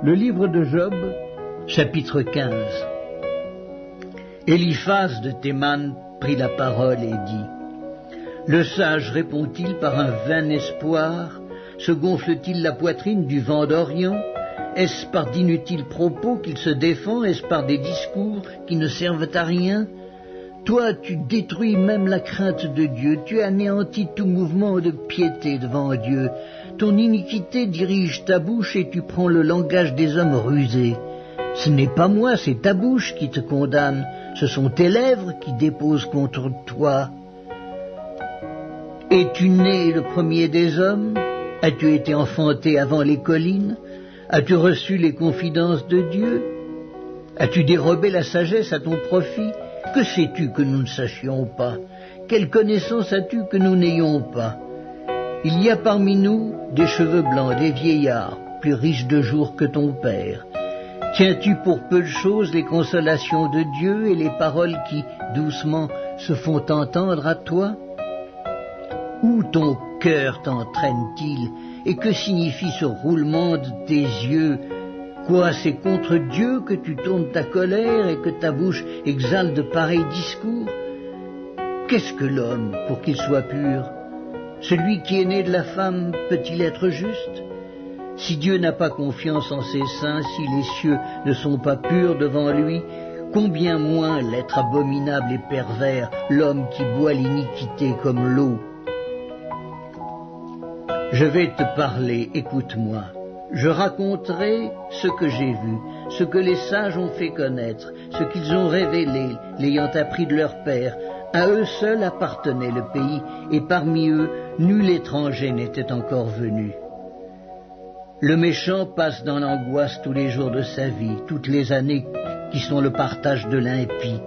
Le livre de Job, chapitre 15. Eliphaz de Théman prit la parole et dit : Le sage répond-il par un vain espoir? Se gonfle-t-il la poitrine du vent d'Orient? Est-ce par d'inutiles propos qu'il se défend? Est-ce par des discours qui ne servent à rien? Toi, tu détruis même la crainte de Dieu, tu anéantis tout mouvement de piété devant Dieu. Ton iniquité dirige ta bouche et tu prends le langage des hommes rusés. Ce n'est pas moi, c'est ta bouche qui te condamne, ce sont tes lèvres qui déposent contre toi. Es-tu né le premier des hommes? As-tu été enfanté avant les collines? As-tu reçu les confidences de Dieu? As-tu dérobé la sagesse à ton profit? Que sais-tu que nous ne sachions pas? Quelle connaissance as-tu que nous n'ayons pas? Il y a parmi nous des cheveux blancs, des vieillards, plus riches de jours que ton père. Tiens-tu pour peu de choses les consolations de Dieu et les paroles qui, doucement, se font entendre à toi? Où ton cœur t'entraîne-t-il, et que signifie ce roulement de tes yeux? Quoi, c'est contre Dieu que tu tournes ta colère et que ta bouche exhale de pareils discours? Qu'est-ce que l'homme pour qu'il soit pur? Celui qui est né de la femme peut-il être juste? Si Dieu n'a pas confiance en ses saints, si les cieux ne sont pas purs devant lui, combien moins l'être abominable et pervers, l'homme qui boit l'iniquité comme l'eau? Je vais te parler, écoute-moi. Je raconterai ce que j'ai vu, ce que les sages ont fait connaître, ce qu'ils ont révélé, l'ayant appris de leur père. À eux seuls appartenait le pays, et parmi eux, nul étranger n'était encore venu. Le méchant passe dans l'angoisse tous les jours de sa vie, toutes les années qui sont le partage de l'impie.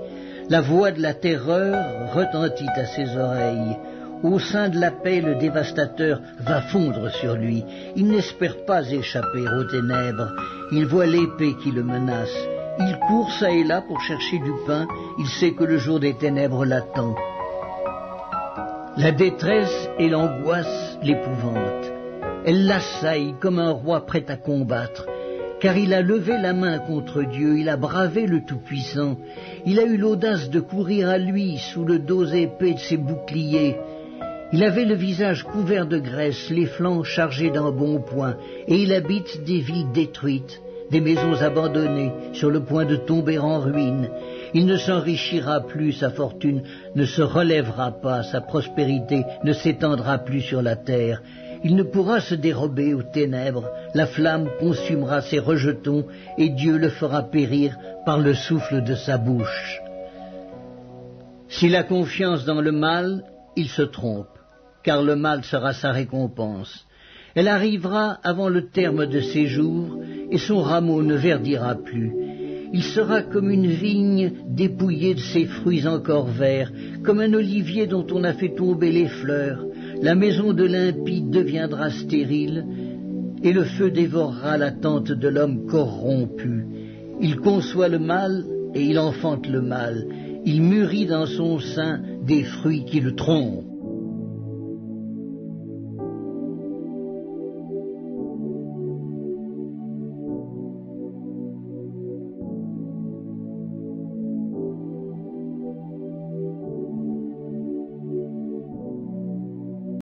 La voix de la terreur retentit à ses oreilles. Au sein de la paix, le dévastateur va fondre sur lui. Il n'espère pas échapper aux ténèbres. Il voit l'épée qui le menace. Il court çà et là pour chercher du pain. Il sait que le jour des ténèbres l'attend. La détresse et l'angoisse l'épouvantent. Elle l'assaille comme un roi prêt à combattre. Car il a levé la main contre Dieu, il a bravé le Tout-Puissant. Il a eu l'audace de courir à lui sous le dos épais de ses boucliers. Il avait le visage couvert de graisse, les flancs chargés d'embonpoint, et il habite des villes détruites, des maisons abandonnées, sur le point de tomber en ruine. Il ne s'enrichira plus, sa fortune ne se relèvera pas, sa prospérité ne s'étendra plus sur la terre. Il ne pourra se dérober aux ténèbres, la flamme consumera ses rejetons, et Dieu le fera périr par le souffle de sa bouche. S'il a confiance dans le mal, il se trompe, car le mal sera sa récompense. Elle arrivera avant le terme de ses jours, et son rameau ne verdira plus. Il sera comme une vigne dépouillée de ses fruits encore verts, comme un olivier dont on a fait tomber les fleurs. La maison de l'impie deviendra stérile, et le feu dévorera la tente de l'homme corrompu. Il conçoit le mal, et il enfante le mal. Il mûrit dans son sein des fruits qui le trompent.